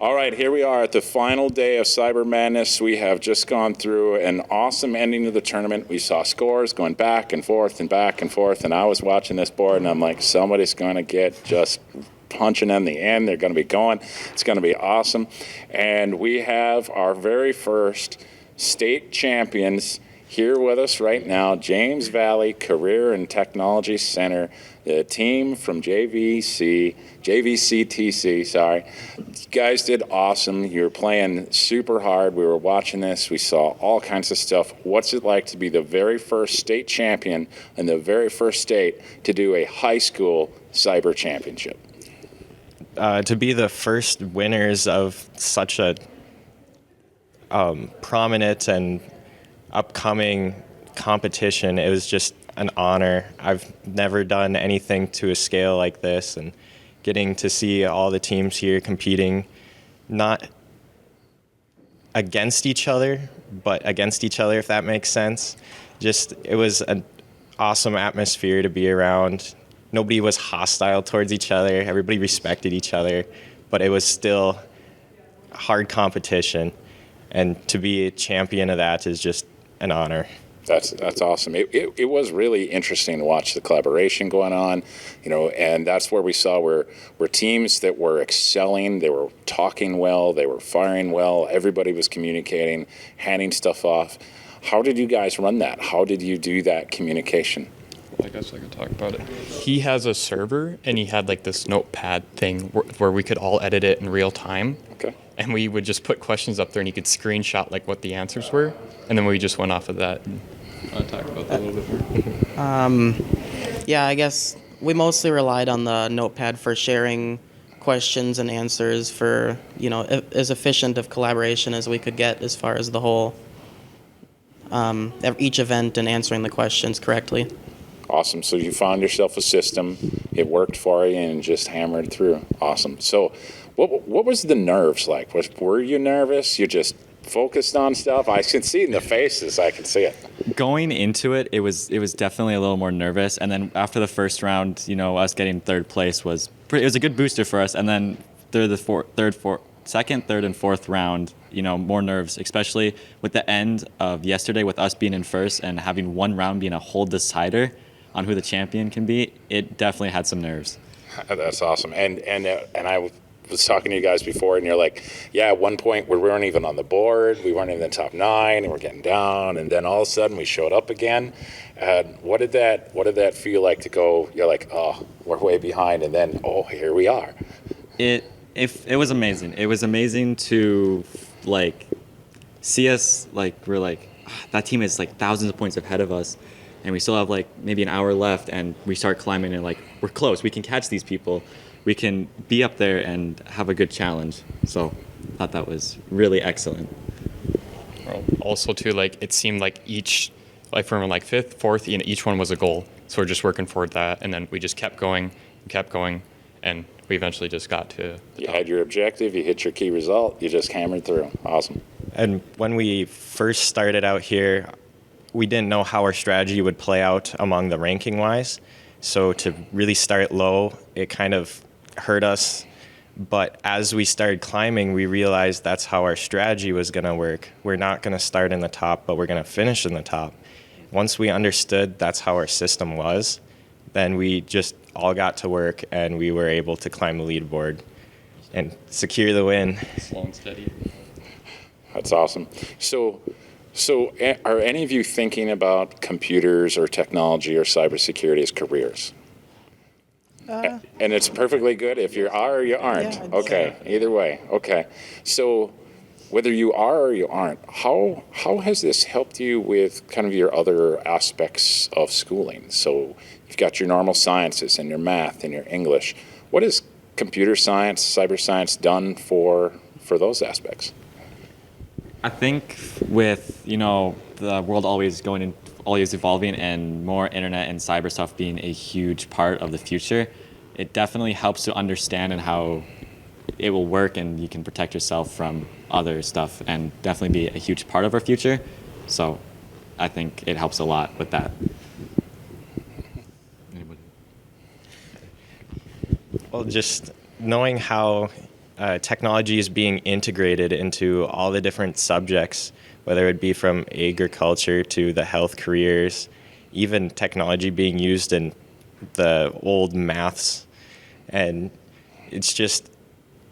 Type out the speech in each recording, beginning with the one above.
All right, here we are at the final day of Cyber Madness. We have just gone through an awesome ending of the tournament. We saw scores going back and forth and back and forth, and I was watching this board, and I'm like, somebody's going to get just punching in the end. They're going to be going. It's going to be awesome. And we have our very first state champions here with us right now, James Valley Career and Technology Center, the team from JVCTC, sorry. You guys did awesome. You were playing super hard. We were watching this. We saw all kinds of stuff. What's it like to be the very first state champion in the very first state to do a high school cyber championship? To be the first winners of such a prominent and upcoming competition, it was just an honor. I've never done anything to a scale like this, and getting to see all the teams here competing, not against each other, but against each other, if that makes sense. Just, it was an awesome atmosphere to be around. Nobody was hostile towards each other. Everybody respected each other, but it was still hard competition. And to be a champion of that is just an honor. That's awesome. It was really interesting to watch the collaboration going on, and that's where we saw where teams that were excelling, they were talking well, they were firing well, everybody was communicating, handing stuff off. How did you guys run that? How did you do that communication? I guess I could talk about it. He has a server, and he had like this notepad thing where we could all edit it in real time. Okay. And we would just put questions up there, and he could screenshot like what the answers were, and then we just went off of that. Want to talk about that a little bit more? Yeah, I guess we mostly relied on the notepad for sharing questions and answers for, as efficient of collaboration as we could get as far as the whole, each event and answering the questions correctly. Awesome. So you found yourself a system, it worked for you, and just hammered through. Awesome. So what was the nerves like? Were you nervous? You just focused on stuff? I can see it in the faces. I can see it. Going into it, it was definitely a little more nervous. And then after the first round, us getting third place was a good booster for us. And then second, third, and fourth round, more nerves, especially with the end of yesterday with us being in first and having one round being a whole decider on who the champion can be. It definitely had some nerves. That's awesome. And I was talking to you guys before, and you're like, yeah, at one point we weren't even on the board, we weren't in the top 9, and we're getting down, and then all of a sudden we showed up again. What did that feel like to go? You're like, oh, we're way behind, and then here we are. It was amazing. It was amazing to see us we're that team is thousands of points ahead of us, and we still have maybe an hour left, and we start climbing, and we're close. We can catch these people. We can be up there and have a good challenge. So I thought that was really excellent. Well, also too, it seemed like each, from 5th, 4th, each one was a goal. So we're just working toward that, and then we just kept going, and we eventually just got to the top. Had your objective, you hit your key result, you just hammered through. Awesome. And when we first started out here, we didn't know how our strategy would play out among the ranking-wise. So to really start low, it kind of hurt us. But as we started climbing, we realized that's how our strategy was going to work. We're not going to start in the top, but we're going to finish in the top. Once we understood that's how our system was, then we just all got to work, and we were able to climb the leaderboard and secure the win. Slow and steady. That's awesome. So are any of you thinking about computers or technology or cybersecurity as careers? And it's perfectly good if you are or you aren't. Yeah, okay, either way. Okay. So whether you are or you aren't, how has this helped you with kind of your other aspects of schooling? So you've got your normal sciences and your math and your English. What has computer science, cyber science done for those aspects? I think with, the world always evolving and more internet and cyber stuff being a huge part of the future, it definitely helps to understand and how it will work, and you can protect yourself from other stuff, and definitely be a huge part of our future. So I think it helps a lot with that. Well, just knowing how technology is being integrated into all the different subjects, whether it be from agriculture to the health careers, even technology being used in the old maths. And it's just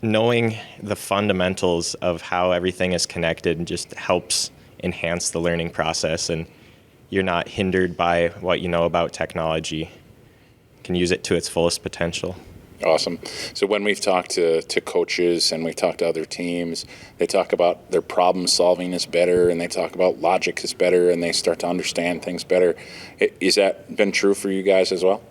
knowing the fundamentals of how everything is connected just helps enhance the learning process, and you're not hindered by what you know about technology. You can use it to its fullest potential. Awesome. So when we've talked to coaches and we've talked to other teams, they talk about their problem solving is better, and they talk about logic is better, and they start to understand things better. Is that been true for you guys as well?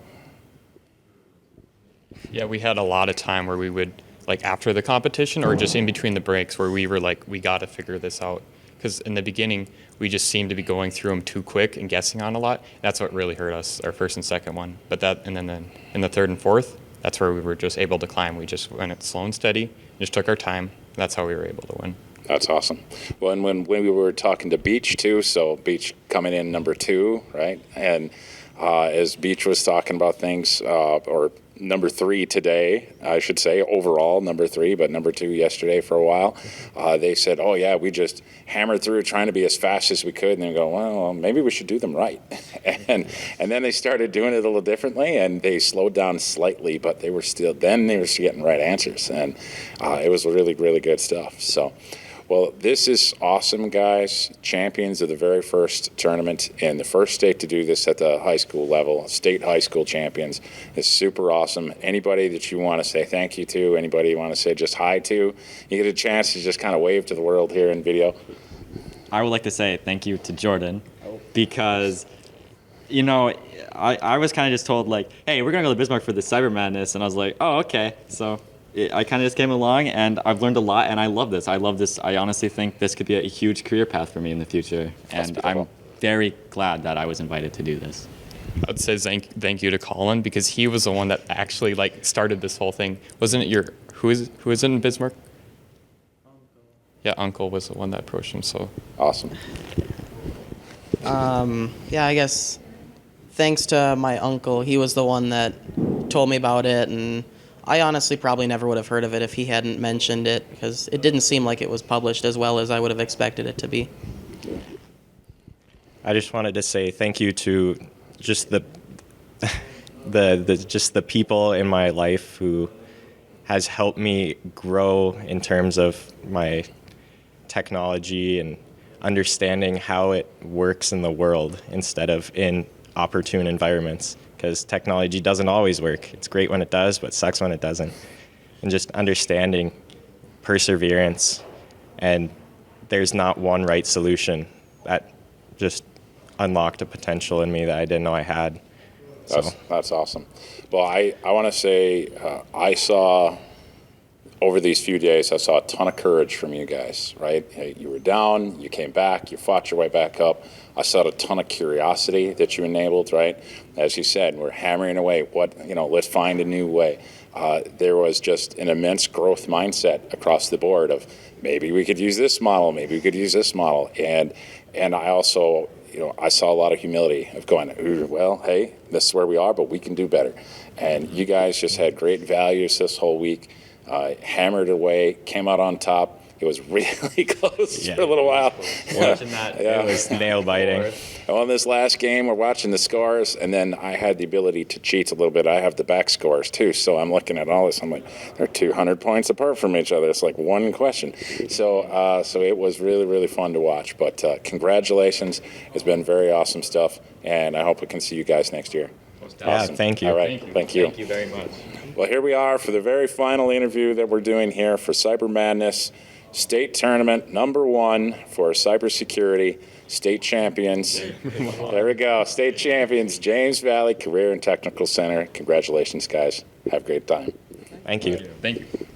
Yeah, we had a lot of time where we would, like after the competition or just in between the breaks, where we were like, we got to figure this out. Because in the beginning, we just seemed to be going through them too quick and guessing on a lot. That's what really hurt us, our first and second one. But and then in the third and fourth, that's where we were just able to climb. We just went it slow and steady, just took our time. That's how we were able to win. That's awesome. Well, and when we were talking to Beach too, so Beach coming in number 2, right? And as Beach was talking about things, or number 3 today, I should say, overall number 3, but number 2 yesterday for a while, they said, oh yeah, we just hammered through trying to be as fast as we could, and they go, well, maybe we should do them right. and then they started doing it a little differently, and they slowed down slightly, but they were still getting right answers, and it was really, really good stuff. So, well, this is awesome, guys. Champions of the very first tournament and the first state to do this at the high school level, state high school champions, is super awesome. Anybody that you want to say thank you to, anybody you want to say just hi to, you get a chance to just kind of wave to the world here in video. I would like to say thank you to Jordan because, you know, I was kind of just told like, hey, we're going to go to Bismarck for the Cyber Madness. And I was like, oh, okay. So I kind of just came along, and I've learned a lot, and I love this. I honestly think this could be a huge career path for me in the future, and I'm very glad that I was invited to do this. I'd say thank you to Colin, because he was the one that actually like started this whole thing. Wasn't it who is in Bismarck? Uncle. Yeah, Uncle was the one that approached him. So awesome. Yeah, I guess thanks to my uncle. He was the one that told me about it, and I honestly probably never would have heard of it if he hadn't mentioned it, because it didn't seem like it was published as well as I would have expected it to be. I just wanted to say thank you to just the people in my life who has helped me grow in terms of my technology and understanding how it works in the world instead of in opportune environments. Because technology doesn't always work. It's great when it does, but sucks when it doesn't. And just understanding perseverance, and there's not one right solution. That just unlocked a potential in me that I didn't know I had. That's awesome. Well, I want to say I saw, over these few days, I saw a ton of courage from you guys, right? You were down, you came back, you fought your way back up. I saw a ton of curiosity that you enabled, right? As you said, we're hammering away. Let's find a new way. There was just an immense growth mindset across the board of maybe we could use this model, maybe we could use this model. And I also, I saw a lot of humility of going, well, hey, this is where we are, but we can do better. And you guys just had great values this whole week. Hammered away, came out on top. It was really close for a little while. Watching that, it was nail biting. Well, in this last game, we're watching the scores, and then I had the ability to cheat a little bit. I have the back scores too, so I'm looking at all this. I'm like, they're 200 points apart from each other. It's like one question. So it was really, really fun to watch. But congratulations. It's been very awesome stuff, and I hope we can see you guys next year. Yeah, thank you. All right, thank you. Thank you very much. Well, here we are for the very final interview that we're doing here for Cyber Madness State Tournament number 1 for cybersecurity state champions. There we go, state champions, James Valley Career and Technical Center. Congratulations, guys. Have a great time. Thank you. Thank you.